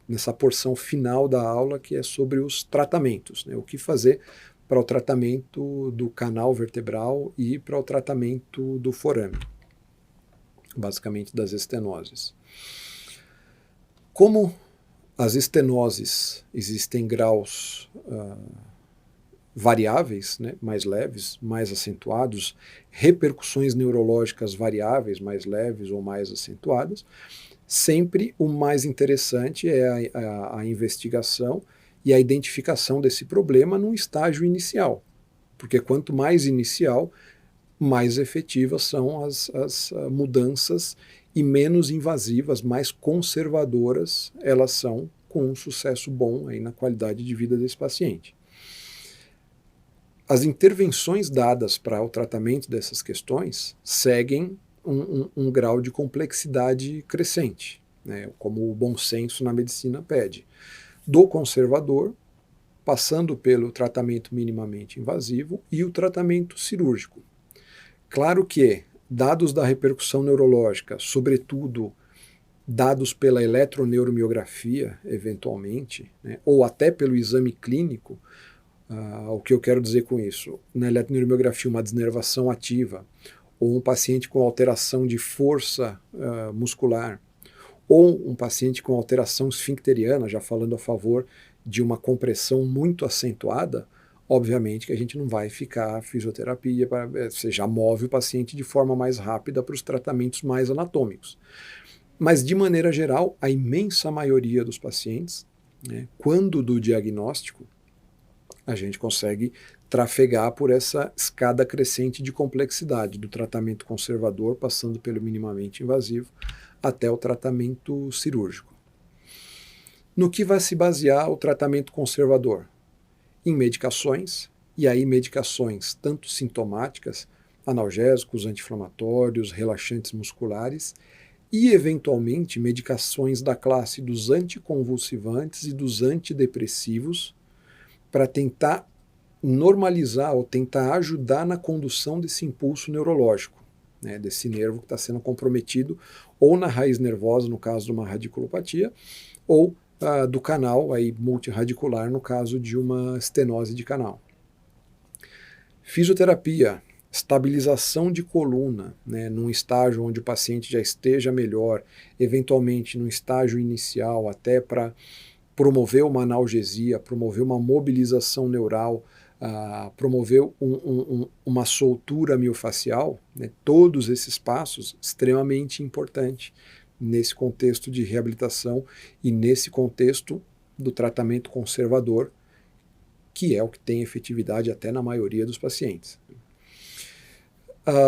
nessa porção final da aula, que é sobre os tratamentos, né? O que fazer para o tratamento do canal vertebral e para o tratamento do forame, basicamente das estenoses. Como as estenoses existem graus variáveis, né, mais leves, mais acentuados, repercussões neurológicas variáveis, mais leves ou mais acentuadas, sempre o mais interessante é a investigação e a identificação desse problema num estágio inicial, porque quanto mais inicial, mais efetivas são as mudanças e menos invasivas, mais conservadoras elas são, com um sucesso bom aí na qualidade de vida desse paciente. As intervenções dadas para o tratamento dessas questões seguem um grau de complexidade crescente, né, como o bom senso na medicina pede. Do conservador, passando pelo tratamento minimamente invasivo e o tratamento cirúrgico. Claro que, dados da repercussão neurológica, sobretudo dados pela eletroneuromiografia, eventualmente, né, ou até pelo exame clínico, o que eu quero dizer com isso? Na eletroneuromiografia, uma desnervação ativa, ou um paciente com alteração de força muscular, ou um paciente com alteração esfincteriana, já falando a favor de uma compressão muito acentuada, obviamente que a gente não vai ficar fisioterapia, você já move o paciente de forma mais rápida para os tratamentos mais anatômicos. Mas, de maneira geral, a imensa maioria dos pacientes, né, quando do diagnóstico, a gente consegue trafegar por essa escada crescente de complexidade, do tratamento conservador, passando pelo minimamente invasivo, até o tratamento cirúrgico. No que vai se basear o tratamento conservador? Em medicações, e aí medicações tanto sintomáticas, analgésicos, anti-inflamatórios, relaxantes musculares, e eventualmente medicações da classe dos anticonvulsivantes e dos antidepressivos, para tentar normalizar ou tentar ajudar na condução desse impulso neurológico, né, desse nervo que está sendo comprometido, ou na raiz nervosa, no caso de uma radiculopatia, ou do canal aí, multiradicular, no caso de uma estenose de canal. Fisioterapia, estabilização de coluna, né, num estágio onde o paciente já esteja melhor, eventualmente num estágio inicial, até para promover uma analgesia, promover uma mobilização neural, promover uma soltura miofacial, né, todos esses passos extremamente importantes nesse contexto de reabilitação e nesse contexto do tratamento conservador, que é o que tem efetividade até na maioria dos pacientes.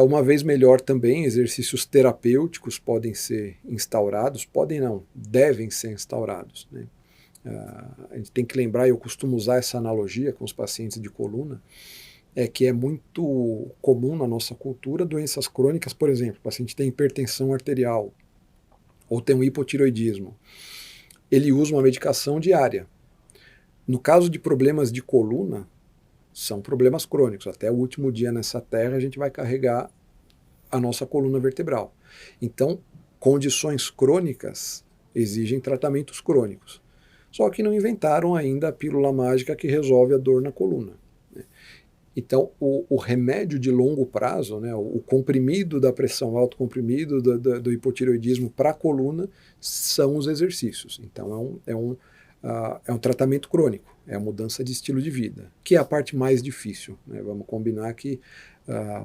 Uma vez melhor também, exercícios terapêuticos podem ser instaurados, podem não, devem ser instaurados, né? A gente tem que lembrar, eu costumo usar essa analogia com os pacientes de coluna, é que é muito comum na nossa cultura doenças crônicas, por exemplo, o paciente tem hipertensão arterial ou tem um hipotiroidismo. Ele usa uma medicação diária. No caso de problemas de coluna, são problemas crônicos. Até o último dia nessa terra a gente vai carregar a nossa coluna vertebral. Então, condições crônicas exigem tratamentos crônicos. Só que não inventaram ainda a pílula mágica que resolve a dor na coluna. Então, o remédio de longo prazo, né, o comprimido da pressão alta, comprimido do hipotireoidismo para a coluna, são os exercícios. Então, é um tratamento crônico, é a mudança de estilo de vida, que é a parte mais difícil, né? Vamos combinar que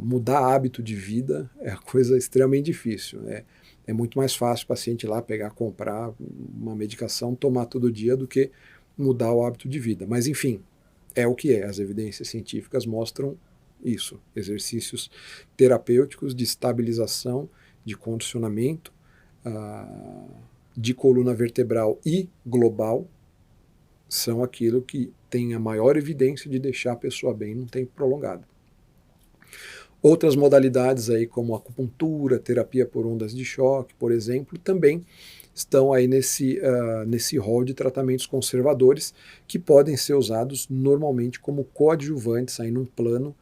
mudar hábito de vida é a coisa extremamente difícil. É muito mais fácil o paciente ir lá pegar, comprar uma medicação, tomar todo dia, do que mudar o hábito de vida. Mas, enfim, é o que é. As evidências científicas mostram isso. Exercícios terapêuticos de estabilização, de condicionamento, de coluna vertebral e global, são aquilo que tem a maior evidência de deixar a pessoa bem num tempo prolongado. Outras modalidades aí, como acupuntura, terapia por ondas de choque, por exemplo, também estão aí nesse rol de tratamentos conservadores, que podem ser usados normalmente como coadjuvantes aí num plano,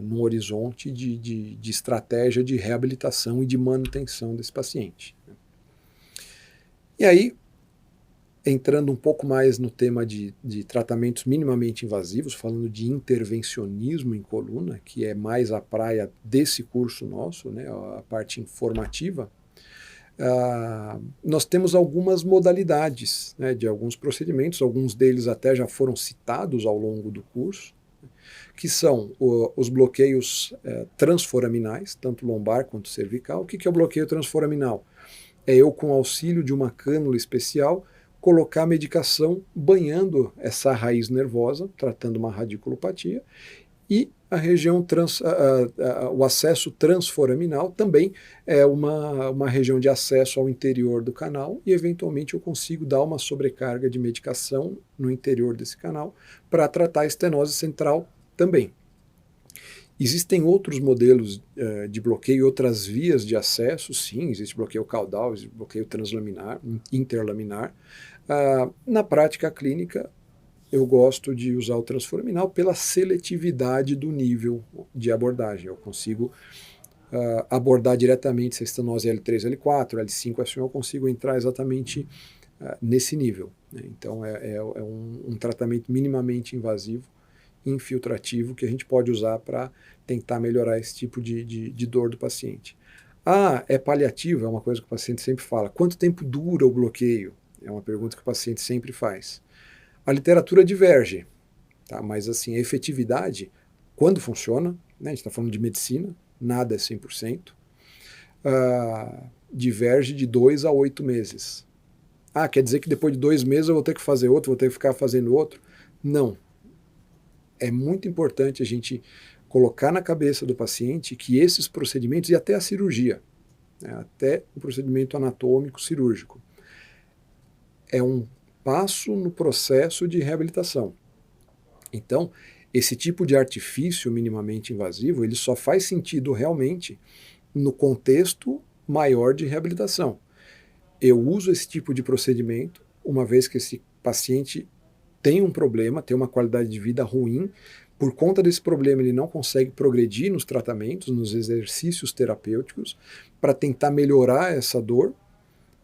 num horizonte de estratégia de reabilitação e de manutenção desse paciente. E aí, entrando um pouco mais no tema de tratamentos minimamente invasivos, falando de intervencionismo em coluna, que é mais a praia desse curso nosso, né, a parte informativa, nós temos algumas modalidades, né, de alguns procedimentos, alguns deles até já foram citados ao longo do curso, que são os bloqueios transforaminais, tanto lombar quanto cervical. O que é o bloqueio transforaminal? É eu, com auxílio de uma cânula especial, colocar a medicação banhando essa raiz nervosa, tratando uma radiculopatia, e a região o acesso transforaminal também é uma região de acesso ao interior do canal, e eventualmente eu consigo dar uma sobrecarga de medicação no interior desse canal para tratar a estenose central também. Existem outros modelos de bloqueio, outras vias de acesso, sim, existe bloqueio caudal, existe bloqueio translaminar, interlaminar. Na prática clínica, eu gosto de usar o transforaminal pela seletividade do nível de abordagem. Eu consigo abordar diretamente se a estenose é L3, L4, L5, L1, eu consigo entrar exatamente nesse nível, né? Então é um tratamento minimamente invasivo, infiltrativo, que a gente pode usar para tentar melhorar esse tipo de dor do paciente. É paliativo, é uma coisa que o paciente sempre fala. Quanto tempo dura o bloqueio? É uma pergunta que o paciente sempre faz. A literatura diverge, tá? Mas assim, a efetividade, quando funciona, né? A gente está falando de medicina, nada é 100%, diverge de 2 a 8 meses. Quer dizer que depois de 2 meses eu vou ter que fazer outro, vou ter que ficar fazendo outro? Não. É muito importante a gente colocar na cabeça do paciente que esses procedimentos, e até a cirurgia, né, até o procedimento anatômico cirúrgico, é um passo no processo de reabilitação. Então, esse tipo de artifício minimamente invasivo, ele só faz sentido realmente no contexto maior de reabilitação. Eu uso esse tipo de procedimento uma vez que esse paciente tem um problema, tem uma qualidade de vida ruim. Por conta desse problema, ele não consegue progredir nos tratamentos, nos exercícios terapêuticos, para tentar melhorar essa dor.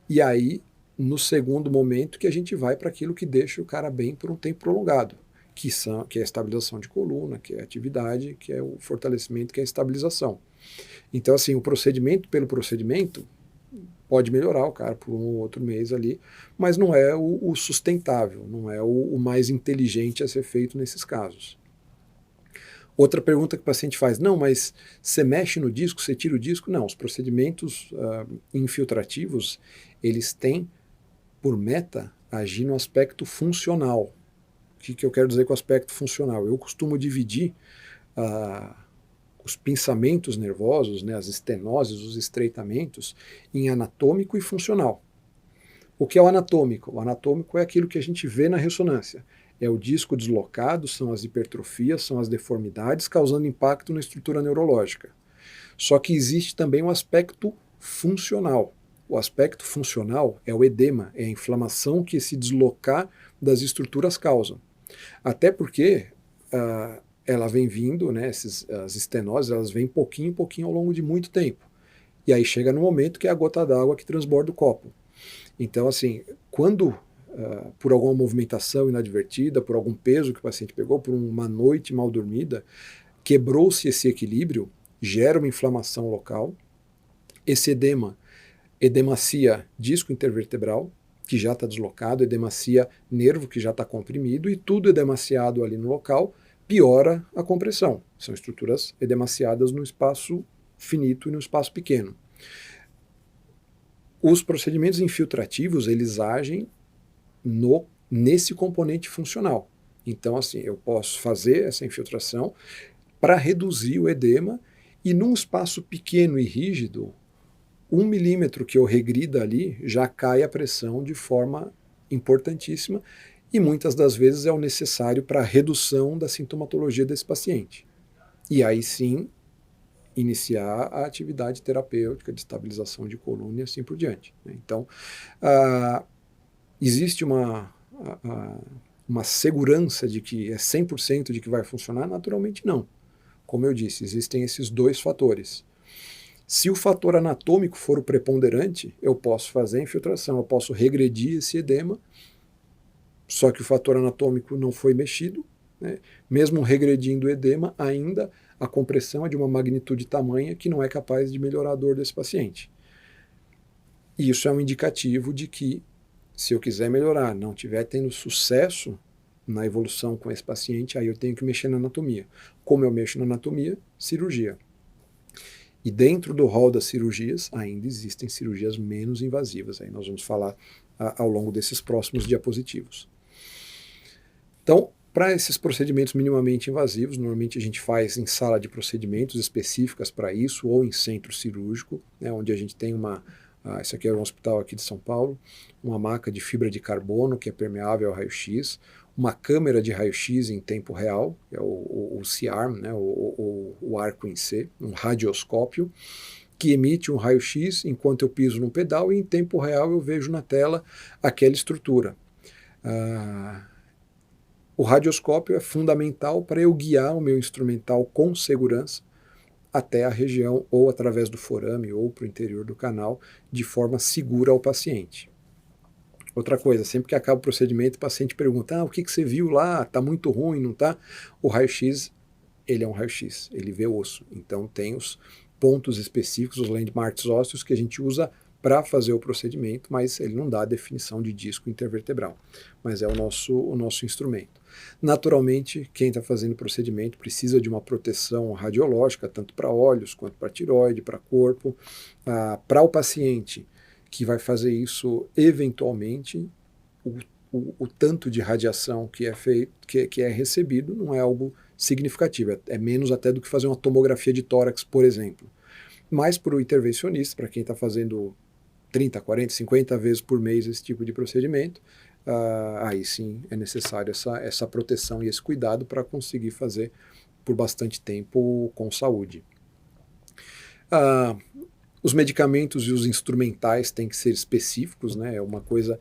E aí, no segundo momento, que a gente vai para aquilo que deixa o cara bem por um tempo prolongado, que é a estabilização de coluna, que é a atividade, que é o fortalecimento, que é a estabilização. Então, assim, o procedimento pelo procedimento pode melhorar o cara por um ou outro mês ali, mas não é o sustentável, não é o mais inteligente a ser feito nesses casos. Outra pergunta que o paciente faz, não, mas você mexe no disco, você tira o disco? Não, os procedimentos infiltrativos, eles têm por meta agir no aspecto funcional. O que eu quero dizer com aspecto funcional? Eu costumo dividir os pinçamentos nervosos, né, as estenoses, os estreitamentos, em anatômico e funcional. O que é o anatômico? O anatômico é aquilo que a gente vê na ressonância. É o disco deslocado, são as hipertrofias, são as deformidades causando impacto na estrutura neurológica. Só que existe também um aspecto funcional. O aspecto funcional é o edema, é a inflamação que esse deslocar das estruturas causa. Até porque ela vem vindo, né, as estenoses, elas vêm pouquinho em pouquinho ao longo de muito tempo. E aí chega no momento que é a gota d'água que transborda o copo. Então, assim, quando por alguma movimentação inadvertida, por algum peso que o paciente pegou, por uma noite mal dormida, quebrou-se esse equilíbrio, gera uma inflamação local. Esse edema edemacia disco intervertebral, que já está deslocado, edemacia nervo, que já está comprimido, e tudo edemaciado ali no local piora a compressão. São estruturas edemaciadas no espaço finito e no espaço pequeno. Os procedimentos infiltrativos, eles agem nesse componente funcional. Então, assim, eu posso fazer essa infiltração para reduzir o edema, e num espaço pequeno e rígido, 1 milímetro que eu regrida ali, já cai a pressão de forma importantíssima, e muitas das vezes é o necessário para a redução da sintomatologia desse paciente. E aí sim, iniciar a atividade terapêutica de estabilização de coluna e assim por diante. Então, existe uma segurança de que é 100% de que vai funcionar? Naturalmente não. Como eu disse, existem esses dois fatores. Se o fator anatômico for o preponderante, eu posso fazer a infiltração, eu posso regredir esse edema só que o fator anatômico não foi mexido, né? Mesmo regredindo o edema, ainda a compressão é de uma magnitude tamanha que não é capaz de melhorar a dor desse paciente. E isso é um indicativo de que, se eu quiser melhorar, não estiver tendo sucesso na evolução com esse paciente, aí eu tenho que mexer na anatomia. Como eu mexo na anatomia? Cirurgia. E dentro do rol das cirurgias, ainda existem cirurgias menos invasivas. Aí nós vamos falar ao longo desses próximos diapositivos. Então, para esses procedimentos minimamente invasivos, normalmente a gente faz em sala de procedimentos específicas para isso, ou em centro cirúrgico, né, onde a gente tem esse aqui é um hospital aqui de São Paulo, uma maca de fibra de carbono que é permeável ao raio-x, uma câmera de raio-x em tempo real, que é o C-arm, né, o arco em C, um radioscópio, que emite um raio-x enquanto eu piso no pedal e em tempo real eu vejo na tela aquela estrutura. O radioscópio é fundamental para eu guiar o meu instrumental com segurança até a região, ou através do forame, ou para o interior do canal, de forma segura ao paciente. Outra coisa, sempre que acaba o procedimento, o paciente pergunta, o que você viu lá? Está muito ruim, não está? O raio-x, ele é um raio-x, ele vê osso. Então tem os pontos específicos, os landmarks ósseos, que a gente usa para fazer o procedimento, mas ele não dá a definição de disco intervertebral, mas é o nosso instrumento. Naturalmente, quem está fazendo o procedimento precisa de uma proteção radiológica, tanto para olhos, quanto para tireoide, para corpo. Para o paciente que vai fazer isso, eventualmente, o tanto de radiação que é feito, que é recebido, não é algo significativo, é menos até do que fazer uma tomografia de tórax, por exemplo. Mas para o intervencionista, para quem está fazendo 30, 40, 50 vezes por mês esse tipo de procedimento, aí sim é necessário essa proteção e esse cuidado para conseguir fazer por bastante tempo com saúde. Os medicamentos e os instrumentais têm que ser específicos, né? É uma coisa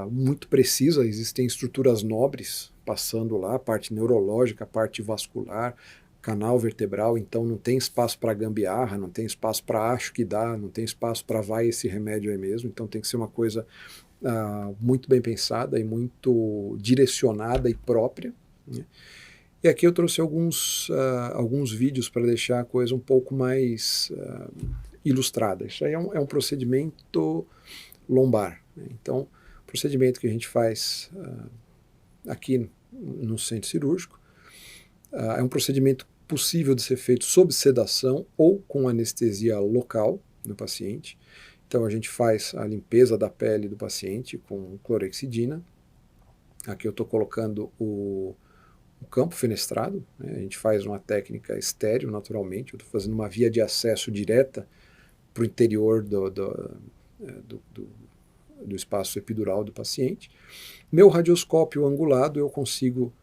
muito precisa, existem estruturas nobres passando lá, a parte neurológica, a parte vascular, canal vertebral, então não tem espaço para gambiarra, não tem espaço para acho que dá, não tem espaço para vai esse remédio aí mesmo, então tem que ser uma coisa muito bem pensada e muito direcionada e própria, né? E aqui eu trouxe alguns vídeos para deixar a coisa um pouco mais ilustrada. Isso aí é um procedimento lombar, né? Então, o procedimento que a gente faz aqui no centro cirúrgico é um procedimento possível de ser feito sob sedação ou com anestesia local no paciente. Então a gente faz a limpeza da pele do paciente com clorexidina. Aqui eu estou colocando o campo fenestrado, né? A gente faz uma técnica estéril naturalmente, eu estou fazendo uma via de acesso direta para o interior do espaço epidural do paciente. Meu radioscópio angulado eu consigo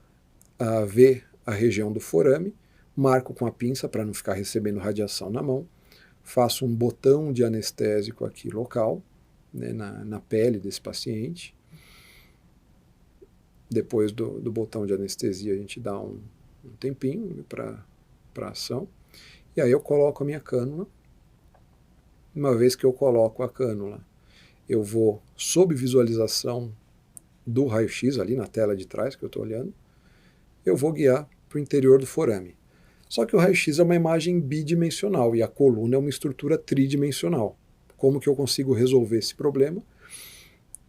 ver a região do forame, marco com a pinça para não ficar recebendo radiação na mão, faço um botão de anestésico aqui local, né, na pele desse paciente. Depois do botão de anestesia a gente dá um tempinho para ação, e aí eu coloco a minha cânula. Uma vez que eu coloco a cânula, eu vou sob visualização do raio-x ali na tela de trás que eu estou olhando, eu vou guiar para o interior do forame. Só que o raio-x é uma imagem bidimensional e a coluna é uma estrutura tridimensional. Como que eu consigo resolver esse problema?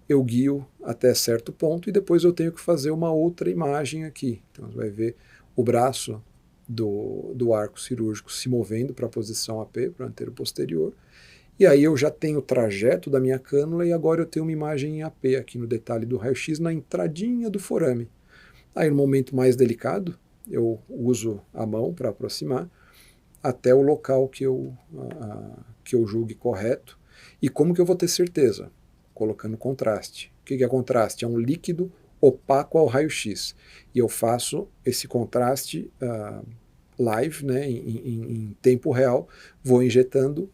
Eu guio até certo ponto e depois eu tenho que fazer uma outra imagem aqui. Então você vai ver o braço do arco cirúrgico se movendo para a posição AP, para o anterior posterior. E aí eu já tenho o trajeto da minha cânula e agora eu tenho uma imagem em AP aqui no detalhe do raio-x na entradinha do forame. Aí no momento mais delicado, eu uso a mão para aproximar até o local que eu julgue correto. E como que eu vou ter certeza? Colocando contraste. O que é contraste? É um líquido opaco ao raio-x. E eu faço esse contraste live, né, em tempo real, vou injetando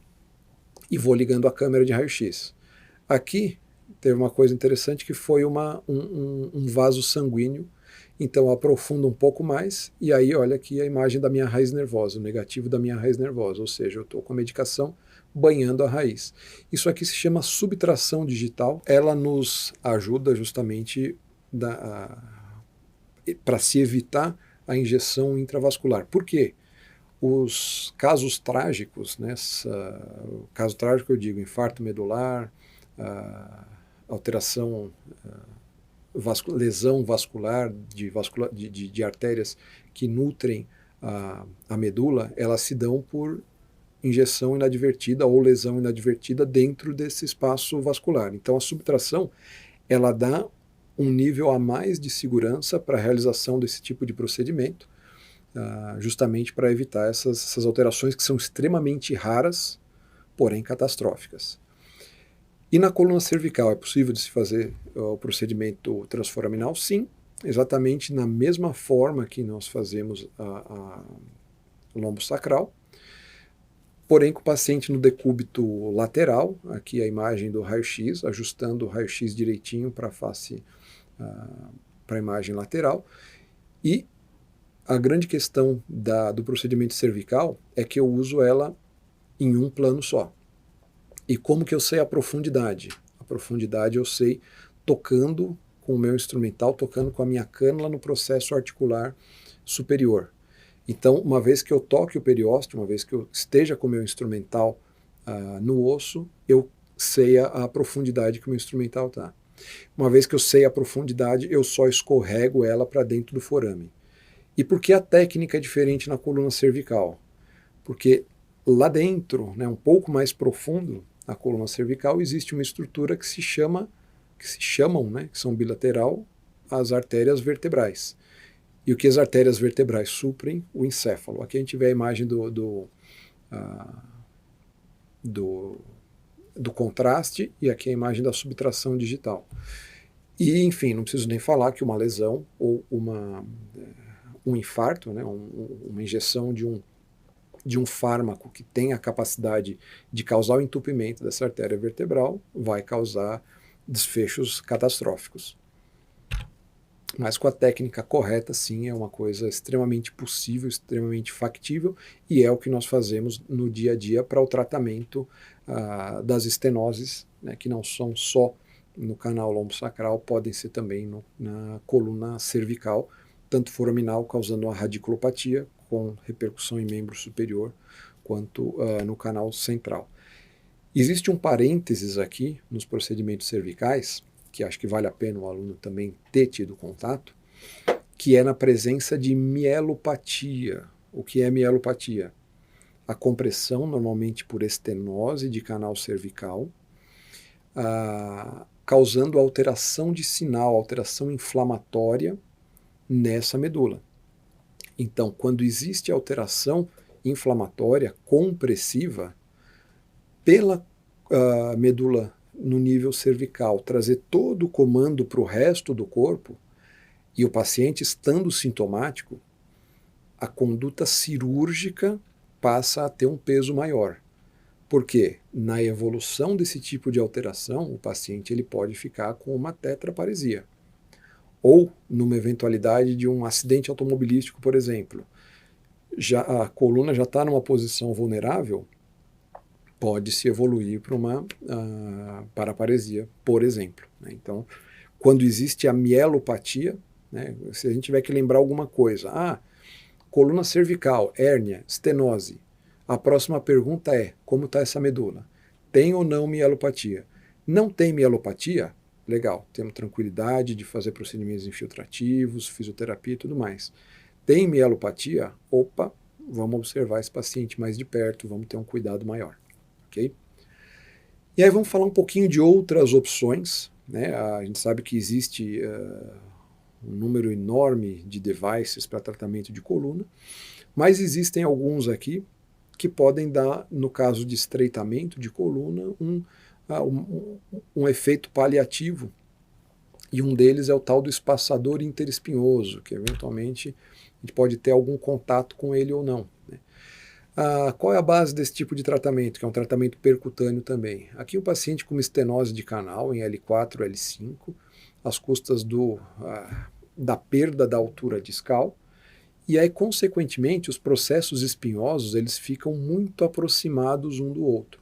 e vou ligando a câmera de raio-x. Aqui teve uma coisa interessante que foi um vaso sanguíneo. Então eu aprofundo um pouco mais, e aí olha aqui a imagem da minha raiz nervosa, o negativo da minha raiz nervosa, ou seja, eu estou com a medicação banhando a raiz. Isso aqui se chama subtração digital, ela nos ajuda justamente para se evitar a injeção intravascular. Por quê? Os casos trágicos, né, caso trágico eu digo infarto medular, alteração, lesão vascular de artérias que nutrem a medula, elas se dão por injeção inadvertida ou lesão inadvertida dentro desse espaço vascular. Então a subtração, ela dá um nível a mais de segurança para a realização desse tipo de procedimento, justamente para evitar essas alterações que são extremamente raras, porém catastróficas. E na coluna cervical é possível de se fazer o procedimento transforaminal? Sim, exatamente na mesma forma que nós fazemos a lombosacral, porém com o paciente no decúbito lateral, aqui a imagem do raio-x, ajustando o raio-x direitinho para a face, para a imagem lateral. E a grande questão do procedimento cervical é que eu uso ela em um plano só. E como que eu sei a profundidade? A profundidade eu sei tocando com o meu instrumental, tocando com a minha cânula no processo articular superior. Então, uma vez que eu toque o periósteo, uma vez que eu esteja com o meu instrumental no osso, eu sei a profundidade que o meu instrumental está. Uma vez que eu sei a profundidade, eu só escorrego ela para dentro do forame. E por que a técnica é diferente na coluna cervical? Porque lá dentro, né, um pouco mais profundo, na coluna cervical, existe uma estrutura que chamam, né, que são bilateral, as artérias vertebrais. E o que as artérias vertebrais suprem? O encéfalo. Aqui a gente vê a imagem do contraste e aqui a imagem da subtração digital. E, enfim, não preciso nem falar que uma lesão ou um infarto, né, uma injeção de um fármaco que tem a capacidade de causar o entupimento dessa artéria vertebral vai causar desfechos catastróficos. Mas com a técnica correta, sim, é uma coisa extremamente possível, extremamente factível, e é o que nós fazemos no dia a dia para o tratamento das estenoses, né, que não são só no canal lombosacral, podem ser também na coluna cervical, tanto foraminal, causando uma radiculopatia, com repercussão em membro superior, quanto no canal central. Existe um parênteses aqui nos procedimentos cervicais, que acho que vale a pena o aluno também ter tido contato, que é na presença de mielopatia. O que é mielopatia? A compressão, normalmente por estenose de canal cervical, causando alteração de sinal, alteração inflamatória nessa medula. Então, quando existe alteração inflamatória compressiva, pela medula no nível cervical, trazer todo o comando para o resto do corpo, e o paciente estando sintomático, a conduta cirúrgica passa a ter um peso maior. Porque na evolução desse tipo de alteração, o paciente ele pode ficar com uma tetraparesia. Ou numa eventualidade de um acidente automobilístico, por exemplo, a coluna já está numa posição vulnerável, pode-se evoluir para uma paraparesia, por exemplo. Né? Então, quando existe a mielopatia, né, se a gente tiver que lembrar alguma coisa, coluna cervical, hérnia, estenose, a próxima pergunta é, como está essa medula? Tem ou não mielopatia? Não tem mielopatia? Legal, temos tranquilidade de fazer procedimentos infiltrativos, fisioterapia e tudo mais. Tem mielopatia? Opa, vamos observar esse paciente mais de perto, vamos ter um cuidado maior. Okay? E aí vamos falar um pouquinho de outras opções. Né? A gente sabe que existe um número enorme de devices para tratamento de coluna, mas existem alguns aqui que podem dar, no caso de estreitamento de coluna, um efeito paliativo. E um deles é o tal do espaçador interespinhoso, que eventualmente a gente pode ter algum contato com ele ou não. Né? Qual é a base desse tipo de tratamento, que é um tratamento percutâneo também? Aqui o paciente com uma estenose de canal em L4, L5, às custas da perda da altura discal, e aí, consequentemente, os processos espinhosos eles ficam muito aproximados um do outro.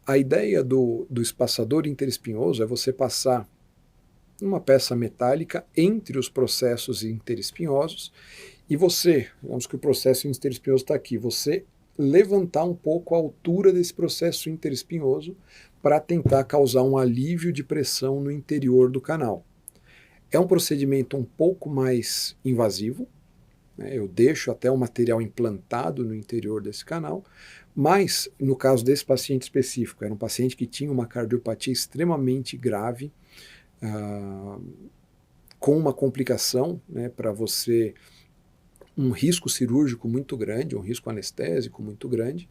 A ideia do espaçador interespinhoso é você passar uma peça metálica entre os processos interespinhosos, e você, digamos que o processo interespinhoso está aqui, você levantar um pouco a altura desse processo interespinhoso para tentar causar um alívio de pressão no interior do canal. É um procedimento um pouco mais invasivo, né? Eu deixo até o material implantado no interior desse canal, mas no caso desse paciente específico, era um paciente que tinha uma cardiopatia extremamente grave, com uma complicação, né, para você, um risco cirúrgico muito grande, um risco anestésico muito grande.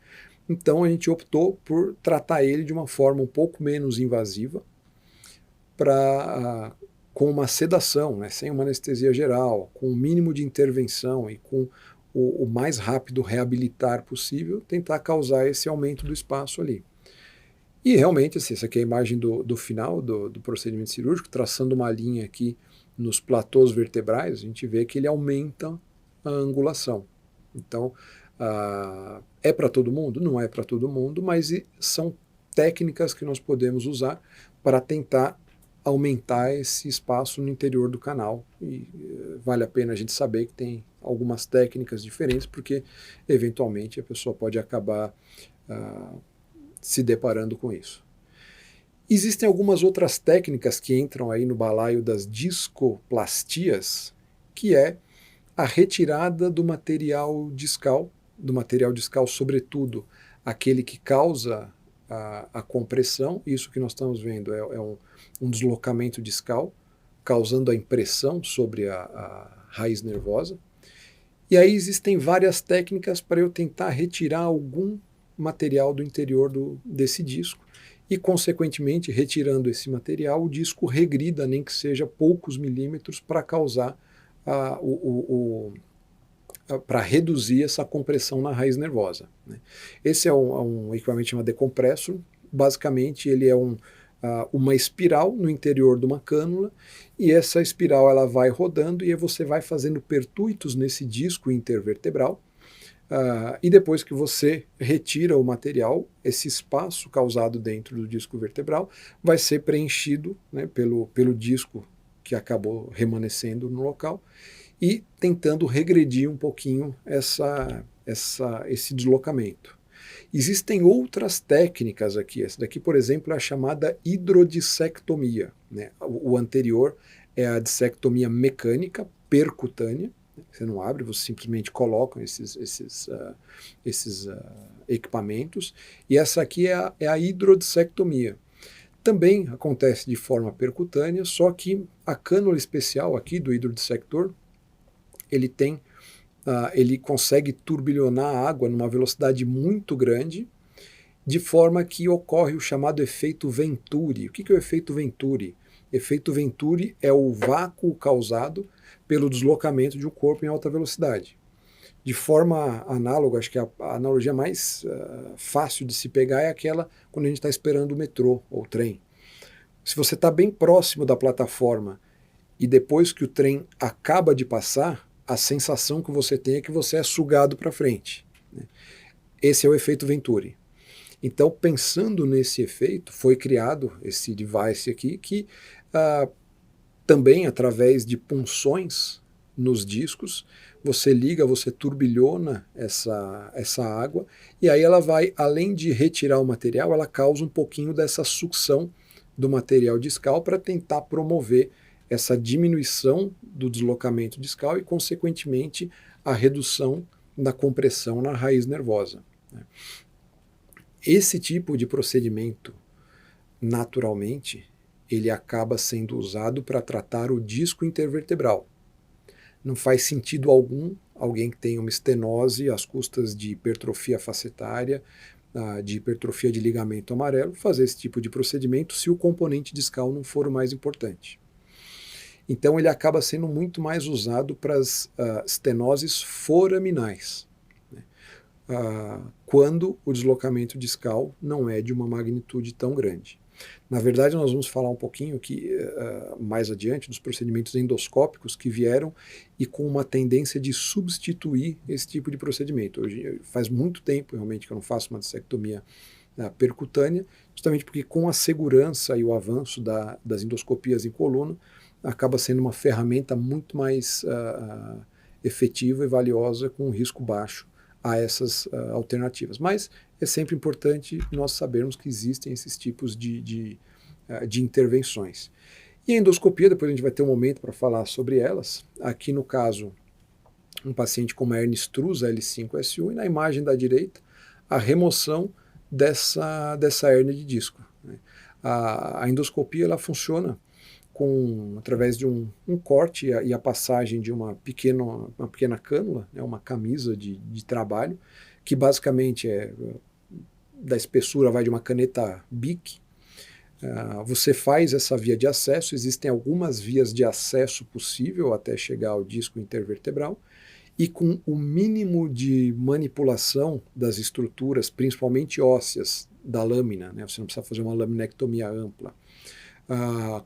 Então a gente optou por tratar ele de uma forma um pouco menos invasiva, com uma sedação, né, sem uma anestesia geral, com o mínimo de intervenção e com o mais rápido reabilitar possível, tentar causar esse aumento do espaço ali. E realmente, assim, essa aqui é a imagem do final do procedimento cirúrgico, traçando uma linha aqui nos platôs vertebrais, a gente vê que ele aumenta a angulação. Então, é para todo mundo? Não é para todo mundo, mas são técnicas que nós podemos usar para tentar aumentar esse espaço no interior do canal. E vale a pena a gente saber que tem algumas técnicas diferentes, porque eventualmente a pessoa pode acabar se deparando com isso. Existem algumas outras técnicas que entram aí no balaio das discoplastias, que é a retirada do material discal sobretudo aquele que causa a compressão. Isso que nós estamos vendo é um deslocamento discal, causando a impressão sobre a raiz nervosa. E aí existem várias técnicas para eu tentar retirar algum material do interior desse disco, e, consequentemente, retirando esse material, o disco regrida, nem que seja poucos milímetros, para causar para reduzir essa compressão na raiz nervosa, né? Esse é um equipamento chamado decompressor. Basicamente, ele é uma espiral no interior de uma cânula, e essa espiral ela vai rodando e aí você vai fazendo pertuitos nesse disco intervertebral. E depois que você retira o material, esse espaço causado dentro do disco vertebral vai ser preenchido, né, pelo disco que acabou remanescendo no local, e tentando regredir um pouquinho esse deslocamento. Existem outras técnicas aqui. Essa daqui, por exemplo, é a chamada hidrodissectomia, né? O anterior é a dissectomia mecânica percutânea. Você não abre, você simplesmente coloca esses equipamentos. E essa aqui é a hidrodissectomia. Também acontece de forma percutânea, só que a cânula especial aqui do hidrodissector, ele consegue turbilhonar a água numa velocidade muito grande, de forma que ocorre o chamado efeito Venturi. O que é o efeito Venturi? Efeito Venturi é o vácuo causado pelo deslocamento de um corpo em alta velocidade. De forma análoga, acho que a analogia mais fácil de se pegar é aquela quando a gente está esperando o metrô ou o trem. Se você está bem próximo da plataforma e depois que o trem acaba de passar, a sensação que você tem é que você é sugado para frente, né? Esse é o efeito Venturi. Então, pensando nesse efeito, foi criado esse device aqui que também, através de punções nos discos, você liga, você turbilhona essa água, e aí ela vai, além de retirar o material, ela causa um pouquinho dessa sucção do material discal para tentar promover essa diminuição do deslocamento discal e, consequentemente, a redução da compressão na raiz nervosa, né? Esse tipo de procedimento, naturalmente, ele acaba sendo usado para tratar o disco intervertebral. Não faz sentido algum alguém que tenha uma estenose às custas de hipertrofia facetária, de hipertrofia de ligamento amarelo, fazer esse tipo de procedimento se o componente discal não for o mais importante. Então ele acaba sendo muito mais usado para as estenoses foraminais, né, quando o deslocamento discal não é de uma magnitude tão grande. Na verdade, nós vamos falar um pouquinho aqui mais adiante dos procedimentos endoscópicos que vieram e com uma tendência de substituir esse tipo de procedimento. Hoje, faz muito tempo realmente que eu não faço uma dissectomia percutânea, justamente porque com a segurança e o avanço das endoscopias em coluna, acaba sendo uma ferramenta muito mais efetiva e valiosa, com um risco baixo a essas alternativas. Mas é sempre importante nós sabermos que existem esses tipos de intervenções. E a endoscopia, depois a gente vai ter um momento para falar sobre elas. Aqui no caso, um paciente com uma hernia extrusa L5-S1 e na imagem da direita, a remoção dessa hernia de disco. A endoscopia ela funciona através de um corte e a passagem de uma pequena cânula, né, uma camisa de trabalho, que basicamente da espessura vai de uma caneta Bic. Você faz essa via de acesso, existem algumas vias de acesso possível até chegar ao disco intervertebral, e com o mínimo de manipulação das estruturas, principalmente ósseas, da lâmina, né? Você não precisa fazer uma laminectomia ampla,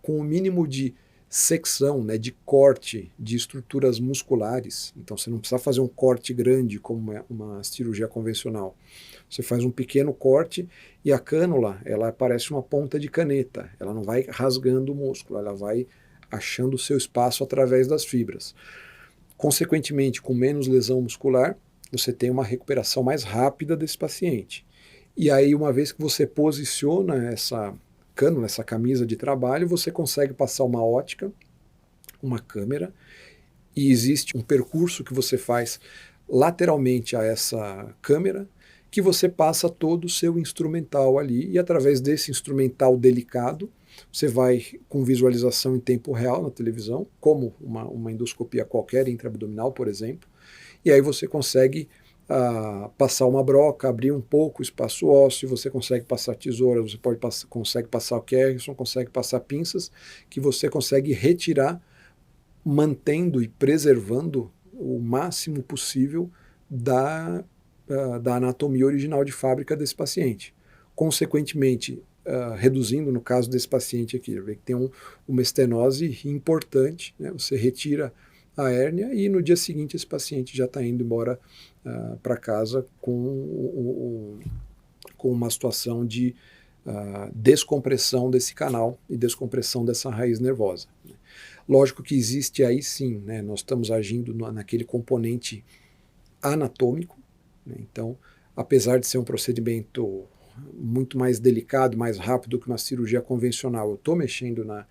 com o mínimo de secção, né, de corte de estruturas musculares. Então você não precisa fazer um corte grande como uma cirurgia convencional. Você faz um pequeno corte e a cânula, ela parece uma ponta de caneta. Ela não vai rasgando o músculo, ela vai achando o seu espaço através das fibras. Consequentemente, com menos lesão muscular, você tem uma recuperação mais rápida desse paciente. E aí, uma vez que você posiciona essa cânula, essa camisa de trabalho, você consegue passar uma ótica, uma câmera, e existe um percurso que você faz lateralmente a essa câmera, que você passa todo o seu instrumental ali, e através desse instrumental delicado, você vai com visualização em tempo real na televisão, como uma endoscopia qualquer intraabdominal, por exemplo, e aí você consegue passar uma broca, abrir um pouco o espaço ósseo, você consegue passar tesoura, você consegue passar o Kerrison, consegue passar pinças, que você consegue retirar, mantendo e preservando o máximo possível da anatomia original de fábrica desse paciente. Consequentemente, reduzindo, no caso desse paciente aqui, vê que tem uma estenose importante, né? Você retira a hérnia e no dia seguinte esse paciente já está indo embora para casa com uma situação de descompressão desse canal e descompressão dessa raiz nervosa. Lógico que existe aí sim, né? Nós estamos agindo naquele componente anatômico, né? Então, apesar de ser um procedimento muito mais delicado, mais rápido que uma cirurgia convencional, eu estou mexendo na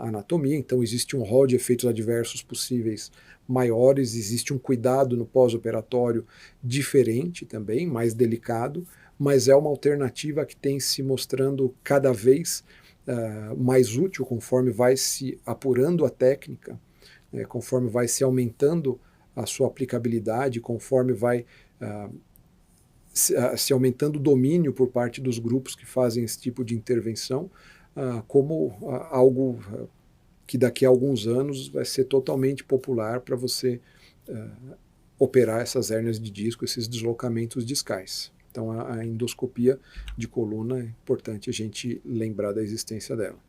anatomia, então existe um rol de efeitos adversos possíveis maiores, existe um cuidado no pós-operatório diferente também, mais delicado, mas é uma alternativa que tem se mostrando cada vez mais útil conforme vai se apurando a técnica, conforme vai se aumentando a sua aplicabilidade, conforme vai se aumentando o domínio por parte dos grupos que fazem esse tipo de intervenção, como algo que daqui a alguns anos vai ser totalmente popular para você operar essas hérnias de disco, esses deslocamentos discais. Então a endoscopia de coluna é importante a gente lembrar da existência dela.